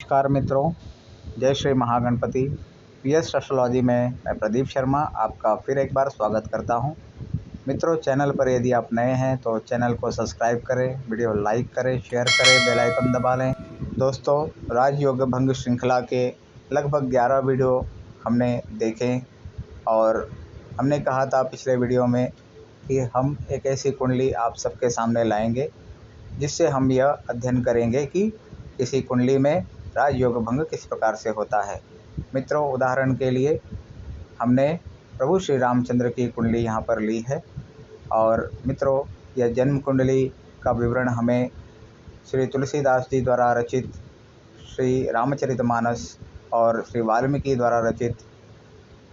नमस्कार मित्रों, जय श्री महागणपति। पीएस एस्ट्रोलॉजी में मैं प्रदीप शर्मा आपका फिर एक बार स्वागत करता हूं। मित्रों, चैनल पर यदि आप नए हैं तो चैनल को सब्सक्राइब करें, वीडियो लाइक करें, शेयर करें, बेल आइकन दबा लें। दोस्तों, राजयोग भंग श्रृंखला के लगभग 11 वीडियो हमने देखे और हमने कहा था पिछले वीडियो में कि हम एक ऐसी कुंडली आप सबके सामने लाएंगे जिससे हम यह अध्ययन करेंगे कि किसी कुंडली में राजयोग भंग किस प्रकार से होता है। मित्रों, उदाहरण के लिए हमने प्रभु श्री रामचंद्र की कुंडली यहाँ पर ली है और मित्रों, यह जन्म कुंडली का विवरण हमें श्री तुलसीदास जी द्वारा रचित श्री रामचरितमानस और श्री वाल्मीकि द्वारा रचित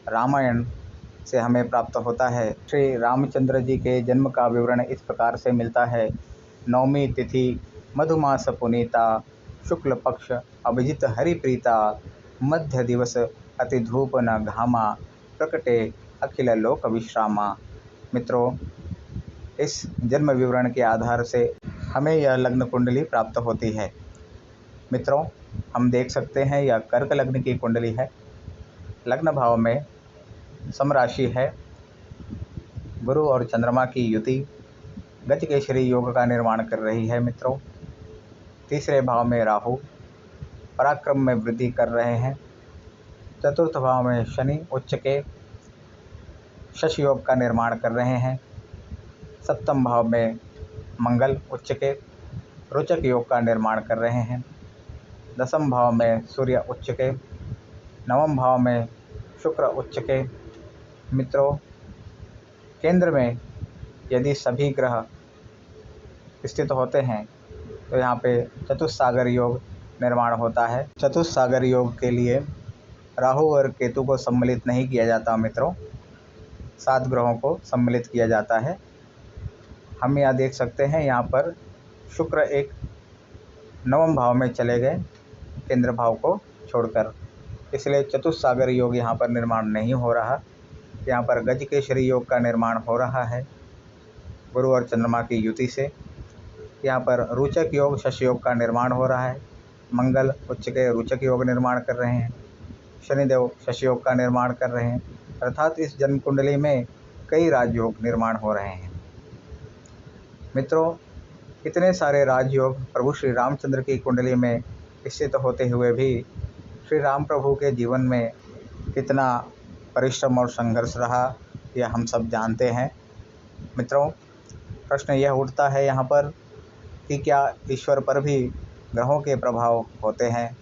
रामायण से हमें प्राप्त होता है। श्री रामचंद्र जी के जन्म का विवरण इस प्रकार से मिलता है। नवमी तिथि मधुमास पुनीता, शुक्ल पक्ष अभिजित हरिप्रीता, मध्य दिवस अति धूप न घामा, प्रकटे अखिल लोक विश्रामा। मित्रों, इस जन्म विवरण के आधार से हमें यह लग्न कुंडली प्राप्त होती है। मित्रों, हम देख सकते हैं यह कर्क लग्न की कुंडली है। लग्न भाव में समराशि है, गुरु और चंद्रमा की युति गजकेसरी योग का निर्माण कर रही है। मित्रों, तीसरे भाव में राहु पराक्रम में वृद्धि कर रहे हैं। चतुर्थ भाव में शनि उच्च के शश योग का निर्माण कर रहे हैं। सप्तम भाव में मंगल उच्च के रोचक योग का निर्माण कर रहे हैं। दसम भाव में सूर्य उच्च के, नवम भाव में शुक्र उच्च के। मित्रों, केंद्र में यदि सभी ग्रह स्थित होते हैं तो यहाँ पे चतुस्सागर योग निर्माण होता है। चतुस्सागर योग के लिए राहु और केतु को सम्मिलित नहीं किया जाता मित्रों, 7 ग्रहों को सम्मिलित किया जाता है। हम यहाँ देख सकते हैं, यहाँ पर शुक्र एक नवम भाव में चले गए केंद्र भाव को छोड़कर, इसलिए चतुस्सागर योग यहाँ पर निर्माण नहीं हो रहा। यहाँ पर गजकेसरी योग का निर्माण हो रहा है गुरु और चंद्रमा की युति से। यहाँ पर रोचक योग शश योग का निर्माण हो रहा है। मंगल उच्च के रोचक योग निर्माण कर रहे हैं, शनिदेव शश योग का निर्माण कर रहे हैं, अर्थात इस जन्म कुंडली में कई राजयोग निर्माण हो रहे हैं। मित्रों, इतने सारे राजयोग प्रभु श्री रामचंद्र की कुंडली में स्थित होते हुए भी श्री राम प्रभु के जीवन में कितना परिश्रम और संघर्ष रहा, यह हम सब जानते हैं। मित्रों, प्रश्न यह उठता है यहाँ पर कि क्या ईश्वर पर भी ग्रहों के प्रभाव होते हैं।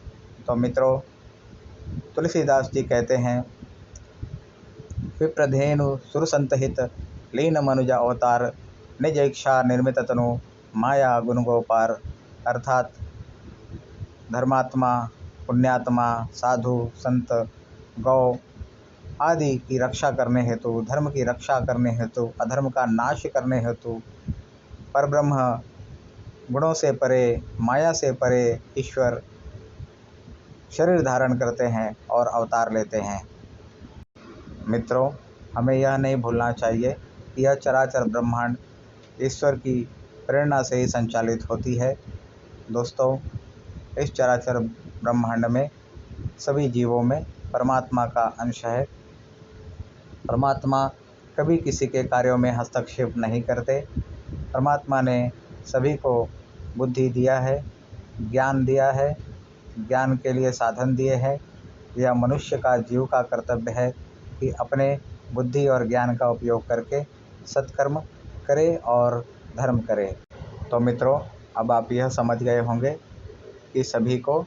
तो मित्रों, तुलसीदास जी कहते हैं, विप्रधेनु सुरसंतहित लीन मनुजा अवतार, निज इच्छा निर्मित तनु माया गुण गोपार। अर्थात धर्मात्मा, पुण्यात्मा, साधु, संत, गौ आदि की रक्षा करने हेतु, धर्म की रक्षा करने हेतु, अधर्म का नाश करने हेतु परब्रह्म गुणों से परे, माया से परे ईश्वर शरीर धारण करते हैं और अवतार लेते हैं। मित्रों, हमें यह नहीं भूलना चाहिए कि यह चराचर ब्रह्मांड ईश्वर की प्रेरणा से ही संचालित होती है। दोस्तों, इस चराचर ब्रह्मांड में सभी जीवों में परमात्मा का अंश है। परमात्मा कभी किसी के कार्यों में हस्तक्षेप नहीं करते। परमात्मा ने सभी को बुद्धि दिया है, ज्ञान दिया है, ज्ञान के लिए साधन दिए हैं। यह मनुष्य का जीव का कर्तव्य है कि अपने बुद्धि और ज्ञान का उपयोग करके सत्कर्म करे और धर्म करे। तो मित्रों, अब आप यह समझ गए होंगे कि सभी को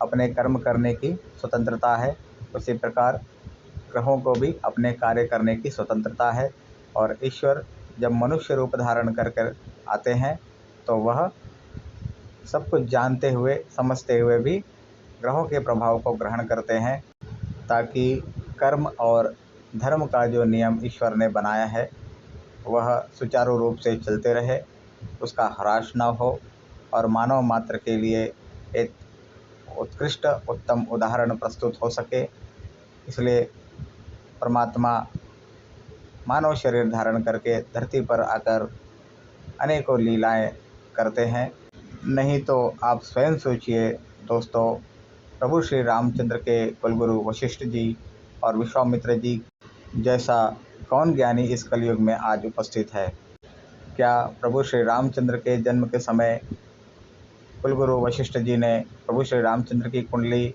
अपने कर्म करने की स्वतंत्रता है, उसी प्रकार ग्रहों को भी अपने कार्य करने की स्वतंत्रता है और ईश्वर जब मनुष्य रूप धारण कर कर आते हैं तो वह सब कुछ जानते हुए समझते हुए भी ग्रहों के प्रभाव को ग्रहण करते हैं, ताकि कर्म और धर्म का जो नियम ईश्वर ने बनाया है वह सुचारू रूप से चलते रहे, उसका ह्रास न हो और मानव मात्र के लिए एक उत्कृष्ट उत्तम उदाहरण प्रस्तुत हो सके। इसलिए परमात्मा मानव शरीर धारण करके धरती पर आकर अनेकों लीलाएं करते हैं। नहीं तो आप स्वयं सोचिए दोस्तों, प्रभु श्री रामचंद्र के कुलगुरु वशिष्ठ जी और विश्वामित्र जी जैसा कौन ज्ञानी इस कलयुग में आज उपस्थित है। क्या प्रभु श्री रामचंद्र के जन्म के समय कुलगुरु वशिष्ठ जी ने प्रभु श्री रामचंद्र की कुंडली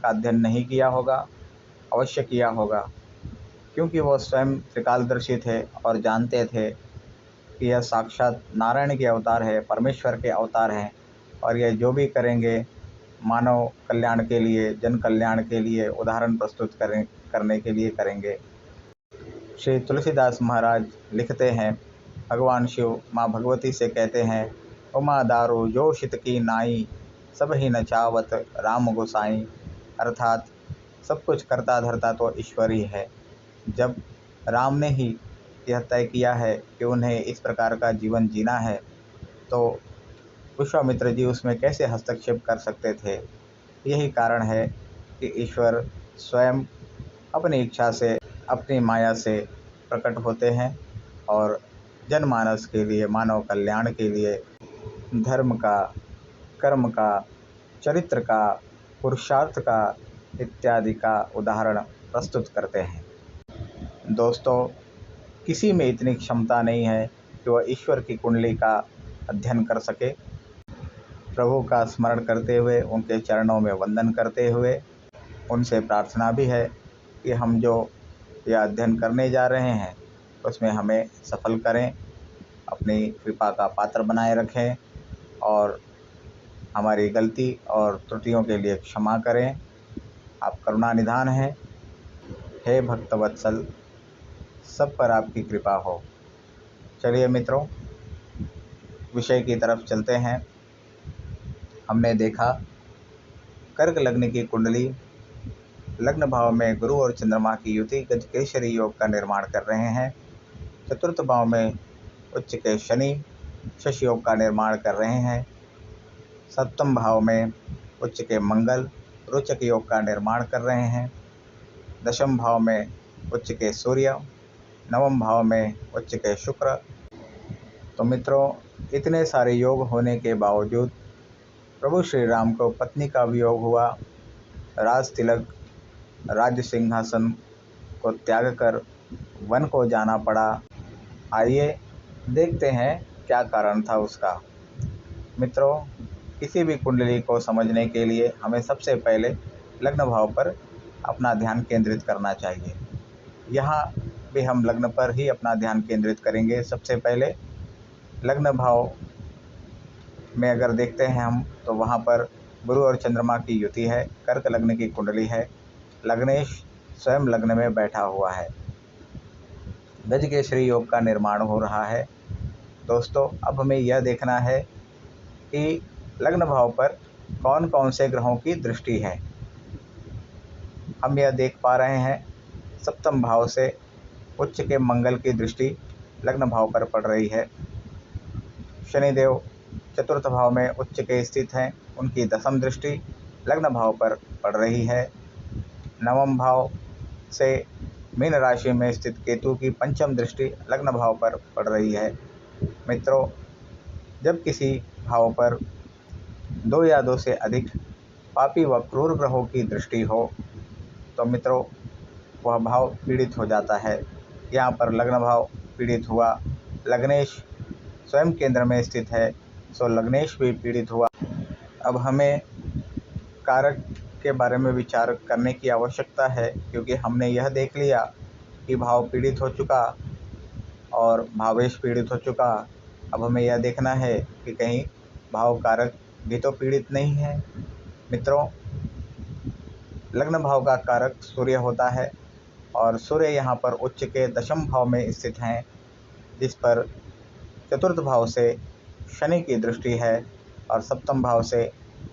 का अध्ययन नहीं किया होगा? अवश्य किया होगा, क्योंकि वो स्वयं त्रिकालदर्शी थे और जानते थे कि यह साक्षात नारायण के अवतार है, परमेश्वर के अवतार हैं और यह जो भी करेंगे मानव कल्याण के लिए, जन कल्याण के लिए, उदाहरण प्रस्तुत करने के लिए करेंगे। श्री तुलसीदास महाराज लिखते हैं, भगवान शिव माँ भगवती से कहते हैं, उमा दारू जो शित की नाई, सब ही नचावत राम गोसाई। अर्थात सब कुछ करता धरता तो ईश्वर ही है। जब राम ने ही यह तय किया है कि उन्हें इस प्रकार का जीवन जीना है, तो विश्वामित्र जी उसमें कैसे हस्तक्षेप कर सकते थे? यही कारण है कि ईश्वर स्वयं अपनी इच्छा से, अपनी माया से प्रकट होते हैं और जनमानस के लिए, मानव कल्याण के लिए धर्म का, कर्म का, चरित्र का, पुरुषार्थ का इत्यादि का उदाहरण प्रस्तुत करते हैं। दोस्तों, किसी में इतनी क्षमता नहीं है कि वह ईश्वर की कुंडली का अध्ययन कर सके। प्रभु का स्मरण करते हुए, उनके चरणों में वंदन करते हुए उनसे प्रार्थना भी है कि हम जो यह अध्ययन करने जा रहे हैं उसमें हमें सफल करें, अपनी कृपा का पात्र बनाए रखें और हमारी गलती और त्रुटियों के लिए क्षमा करें। आप करुणा निधान हैं, हे भक्तवत्सल, सब पर आपकी कृपा हो। चलिए मित्रों, विषय की तरफ चलते हैं। हमने देखा कर्क लग्न की कुंडली लग्न भाव में गुरु और चंद्रमा की युति गजकेसरी योग का निर्माण कर रहे हैं। चतुर्थ भाव में उच्च के शनि शश योग का निर्माण कर रहे हैं। सप्तम भाव में उच्च के मंगल रोचक योग का निर्माण कर रहे हैं। दशम भाव में उच्च के सूर्य, नवम भाव में उच्च के शुक्र। तो मित्रों, इतने सारे योग होने के बावजूद प्रभु श्री राम को पत्नी का वियोग हुआ, राज तिलक, राज्य सिंहासन को त्याग कर वन को जाना पड़ा। आइए देखते हैं क्या कारण था उसका। मित्रों, किसी भी कुंडली को समझने के लिए हमें सबसे पहले लग्न भाव पर अपना ध्यान केंद्रित करना चाहिए। यहाँ भी हम लग्न पर ही अपना ध्यान केंद्रित करेंगे। सबसे पहले लग्न भाव में अगर देखते हैं हम, तो वहाँ पर गुरु और चंद्रमा की युति है, कर्क लग्न की कुंडली है, लग्नेश स्वयं लग्न में बैठा हुआ है, गजकेसरी योग का निर्माण हो रहा है। दोस्तों, अब हमें यह देखना है कि लग्न भाव पर कौन कौन से ग्रहों की दृष्टि है। हम यह देख पा रहे हैं, सप्तम भाव से उच्च के मंगल की दृष्टि लग्न भाव पर पड़ रही है। शनिदेव चतुर्थ भाव में उच्च के स्थित हैं, उनकी दशम दृष्टि लग्न भाव पर पड़ रही है। नवम भाव से मीन राशि में स्थित केतु की पंचम दृष्टि लग्न भाव पर पड़ रही है। मित्रों, जब किसी भाव पर दो या दो से अधिक पापी व क्रूर ग्रहों की दृष्टि हो तो मित्रों वह भाव पीड़ित हो जाता है। यहाँ पर लग्न भाव पीड़ित हुआ, लग्नेश स्वयं केंद्र में स्थित है, सो लग्नेश भी पीड़ित हुआ। अब हमें कारक के बारे में विचार करने की आवश्यकता है, क्योंकि हमने यह देख लिया कि भाव पीड़ित हो चुका और भावेश पीड़ित हो चुका। अब हमें यह देखना है कि कहीं भाव कारक भी तो पीड़ित नहीं है। मित्रों, लग्न भाव का कारक सूर्य होता है और सूर्य यहाँ पर उच्च के दशम भाव में स्थित हैं, जिस पर चतुर्थ भाव से शनि की दृष्टि है और सप्तम भाव से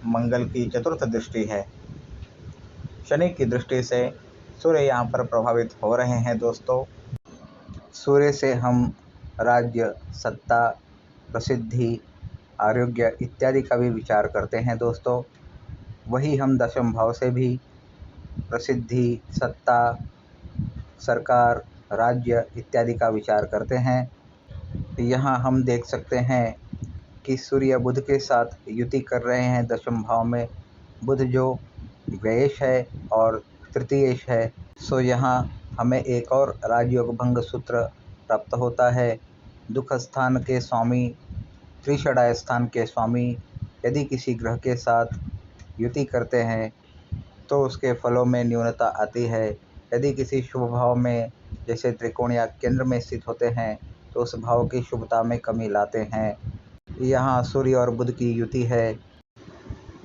मंगल की चतुर्थ दृष्टि है। शनि की दृष्टि से सूर्य यहाँ पर प्रभावित हो रहे हैं दोस्तों। सूर्य से हम राज्य, सत्ता, प्रसिद्धि, आरोग्य इत्यादि का भी विचार करते हैं दोस्तों। वही हम दशम भाव से भी प्रसिद्धि, सत्ता, सरकार, राज्य इत्यादि का विचार करते हैं। यहाँ हम देख सकते हैं कि सूर्य बुध के साथ युति कर रहे हैं दशम भाव में। बुध जो व्ययेश है और तृतीयेश है, सो यहाँ हमें एक और राजयोग भंग सूत्र प्राप्त होता है। दुख स्थान के स्वामी, त्रिषडाय स्थान के स्वामी यदि किसी ग्रह के साथ युति करते हैं तो उसके फलों में न्यूनता आती है। यदि किसी शुभ भाव में जैसे त्रिकोण या केंद्र में स्थित होते हैं तो उस भाव की शुभता में कमी लाते हैं। यहाँ सूर्य और बुध की युति है।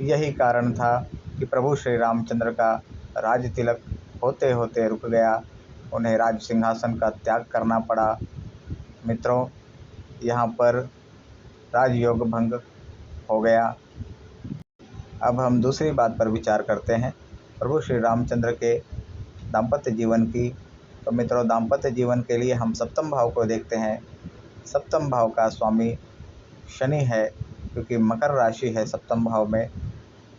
यही कारण था कि प्रभु श्री रामचंद्र का राज तिलक होते होते रुक गया, उन्हें राज सिंहासन का त्याग करना पड़ा। मित्रों, यहाँ पर राजयोग भंग हो गया। अब हम दूसरी बात पर विचार करते हैं, प्रभु श्री रामचंद्र के दाम्पत्य जीवन की। तो मित्रों, दाम्पत्य जीवन के लिए हम सप्तम भाव को देखते हैं। सप्तम भाव का स्वामी शनि है, क्योंकि मकर राशि है सप्तम भाव में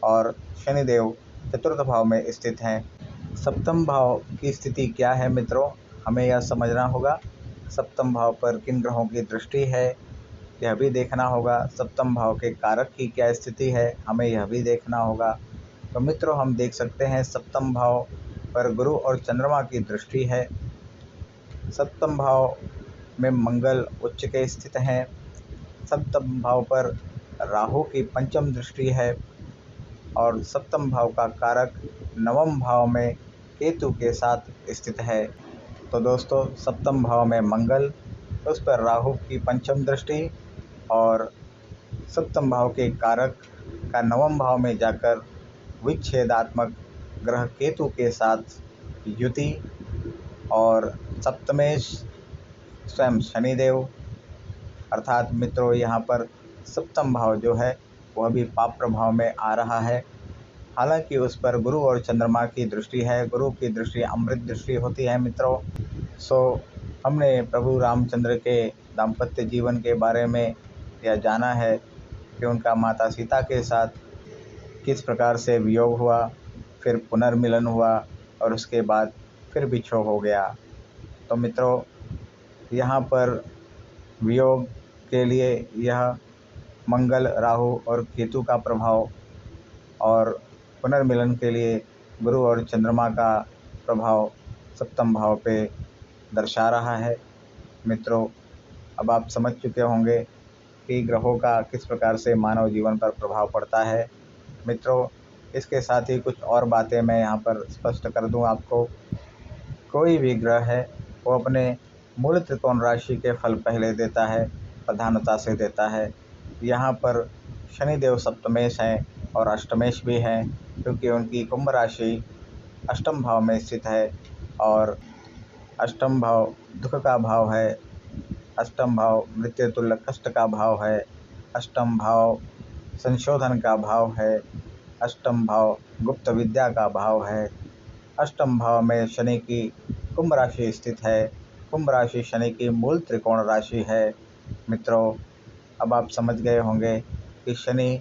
और शनिदेव चतुर्थ भाव में स्थित हैं। सप्तम भाव की स्थिति क्या है मित्रों, हमें यह समझना होगा। सप्तम भाव पर किन ग्रहों की दृष्टि है यह भी देखना होगा। सप्तम भाव के कारक की क्या स्थिति है हमें यह भी देखना होगा। तो मित्रों, हम देख सकते हैं सप्तम भाव पर गुरु और चंद्रमा की दृष्टि है। सप्तम भाव में मंगल उच्च के स्थित हैं। सप्तम भाव पर राहु की पंचम दृष्टि है और सप्तम भाव का कारक नवम भाव में केतु के साथ स्थित है। तो दोस्तों, सप्तम भाव में मंगल, उस पर राहु की पंचम दृष्टि और सप्तम भाव के कारक का नवम भाव में जाकर विच्छेदात्मक ग्रह केतु के साथ युति और सप्तमेश स्वयं शनिदेव, अर्थात मित्रों यहाँ पर सप्तम भाव जो है वह भी पाप प्रभाव में आ रहा है। हालांकि उस पर गुरु और चंद्रमा की दृष्टि है। गुरु की दृष्टि अमृत दृष्टि होती है मित्रों। सो हमने प्रभु रामचंद्र के दाम्पत्य जीवन के बारे में यह जाना है कि उनका माता सीता के साथ किस प्रकार से वियोग हुआ, फिर पुनर्मिलन हुआ और उसके बाद फिर बिछोह हो गया। तो मित्रों, यहाँ पर वियोग के लिए यह मंगल, राहु और केतु का प्रभाव और पुनर्मिलन के लिए गुरु और चंद्रमा का प्रभाव सप्तम भाव पे दर्शा रहा है। मित्रों, अब आप समझ चुके होंगे कि ग्रहों का किस प्रकार से मानव जीवन पर प्रभाव पड़ता है। मित्रों, इसके साथ ही कुछ और बातें मैं यहाँ पर स्पष्ट कर दूँ आपको। कोई भी ग्रह है वो अपने मूल त्रिकोण राशि के फल पहले देता है, प्रधानता से देता है। यहाँ पर शनिदेव सप्तमेश हैं और अष्टमेश भी हैं, क्योंकि उनकी कुंभ राशि अष्टम भाव में स्थित है और अष्टम भाव दुख का भाव है। अष्टम भाव मृत्यु तुल्य कष्ट का भाव है। अष्टम भाव संशोधन का भाव है। अष्टम भाव गुप्त विद्या का भाव है। अष्टम भाव में शनि की कुंभ राशि स्थित है। कुंभ राशि शनि की मूल त्रिकोण राशि है। मित्रों, अब आप समझ गए होंगे कि शनि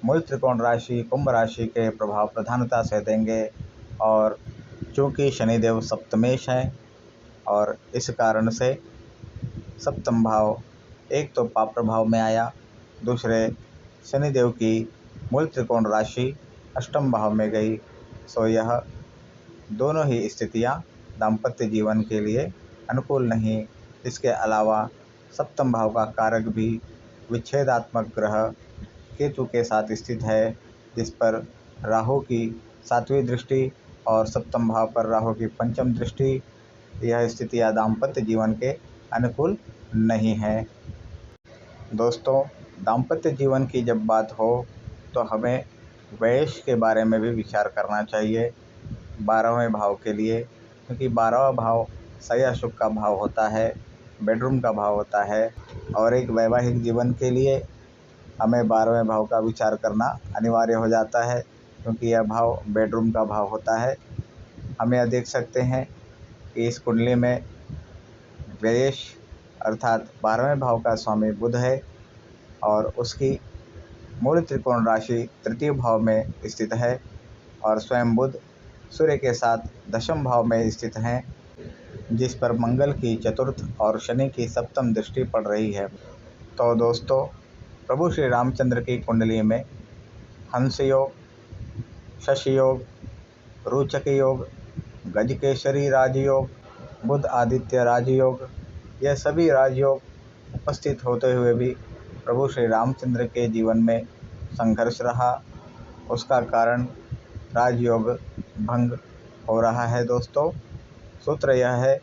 मूल त्रिकोण राशि कुंभ राशि के प्रभाव प्रधानता से देंगे और चूँकि शनिदेव सप्तमेश हैं और इस कारण से सप्तम भाव एक तो पाप प्रभाव में आया, दूसरे शनिदेव की मूल त्रिकोण राशि अष्टम भाव में गई। सो यह दोनों ही स्थितियां दाम्पत्य जीवन के लिए अनुकूल नहीं। इसके अलावा सप्तम भाव का कारक भी विच्छेदात्मक ग्रह केतु के साथ स्थित है, जिस पर राहु की सातवीं दृष्टि और सप्तम भाव पर राहु की पंचम दृष्टि। यह स्थितियां दाम्पत्य जीवन के अनुकूल नहीं है। दोस्तों, दाम्पत्य जीवन की जब बात हो तो हमें वैश के बारे में भी विचार करना चाहिए 12वें भाव के लिए, क्योंकि 12वां भाव सया शुभ का भाव होता है। बेडरूम का भाव होता है और एक वैवाहिक जीवन के लिए हमें 12वें भाव का विचार करना अनिवार्य हो जाता है, क्योंकि यह भाव बेडरूम का भाव होता है। हम यह देख सकते हैं कि इस कुंडली में व्ययेश अर्थात 12वें भाव का स्वामी बुध है और उसकी मूल त्रिकोण राशि तृतीय भाव में स्थित है और स्वयं बुध सूर्य के साथ दशम भाव में स्थित हैं, जिस पर मंगल की चतुर्थ और शनि की सप्तम दृष्टि पड़ रही है। तो दोस्तों, प्रभु श्री रामचंद्र की कुंडली में हंस योग, शशि योग, रोचक योग, गजकेसरी राजयोग, बुध आदित्य राजयोग, यह सभी राजयोग उपस्थित होते हुए भी प्रभु श्री रामचंद्र के जीवन में संघर्ष रहा। उसका कारण राजयोग भंग हो रहा है। दोस्तों, सूत्र यह है,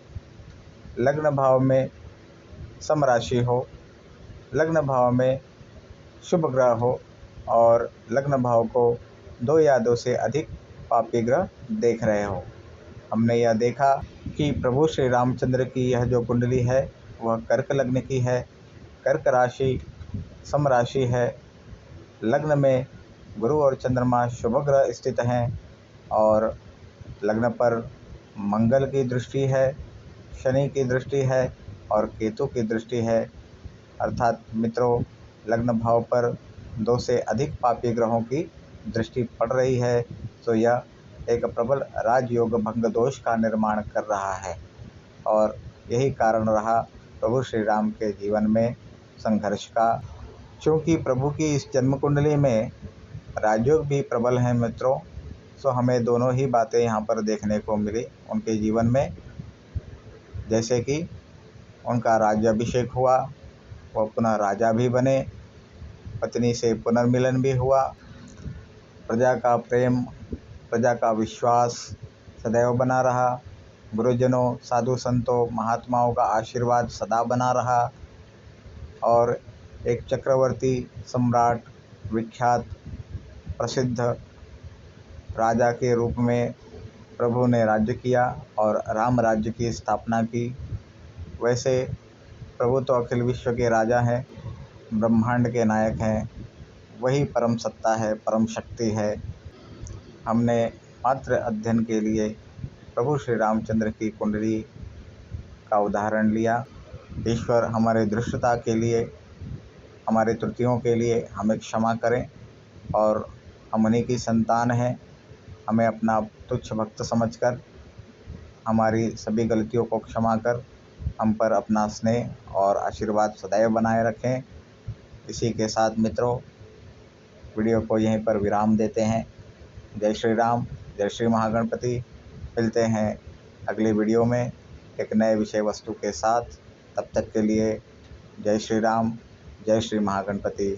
लग्न भाव में समराशि हो, लग्न भाव में शुभ ग्रह हो और लग्न भाव को 2 या 2 से अधिक पापी ग्रह देख रहे हो। हमने यह देखा कि प्रभु श्री रामचंद्र की यह जो कुंडली है वह कर्क लग्न की है। कर्क राशि समराशि है। लग्न में गुरु और चंद्रमा शुभ ग्रह स्थित हैं और लग्न पर मंगल की दृष्टि है, शनि की दृष्टि है और केतु की दृष्टि है। अर्थात मित्रों, लग्न भाव पर 2 से अधिक पापी ग्रहों की दृष्टि पड़ रही है, तो यह एक प्रबल राजयोग भंग दोष का निर्माण कर रहा है और यही कारण रहा प्रभु श्री राम के जीवन में संघर्ष का। चूँकि प्रभु की इस जन्म कुंडली में राजयोग भी प्रबल हैं मित्रों, सो हमें दोनों ही बातें यहाँ पर देखने को मिली उनके जीवन में। जैसे कि उनका राज्याभिषेक हुआ, वह पुनः राजा भी बने, पत्नी से पुनर्मिलन भी हुआ, प्रजा का प्रेम, प्रजा का विश्वास सदैव बना रहा, गुरुजनों, साधु संतों, महात्माओं का आशीर्वाद सदा बना रहा और एक चक्रवर्ती, सम्राट, विख्यात, प्रसिद्ध राजा के रूप में प्रभु ने राज्य किया और राम राज्य की स्थापना की। वैसे प्रभु तो अखिल विश्व के राजा हैं, ब्रह्मांड के नायक हैं, वही परम सत्ता है, परम शक्ति है। हमने मात्र अध्ययन के लिए प्रभु श्री रामचंद्र की कुंडली का उदाहरण लिया। ईश्वर हमारे दृष्टता के लिए, हमारे त्रुटियों के लिए हमें क्षमा करें और हम उन्हीं की संतान हैं। हमें अपना तुच्छ भक्त समझकर हमारी सभी गलतियों को क्षमा कर हम पर अपना स्नेह और आशीर्वाद सदैव बनाए रखें। इसी के साथ मित्रों, वीडियो को यहीं पर विराम देते हैं। जय श्री राम, जय श्री महागणपति। मिलते हैं अगली वीडियो में एक नए विषय वस्तु के साथ। तब तक के लिए जय श्री राम, जय श्री महागणपति।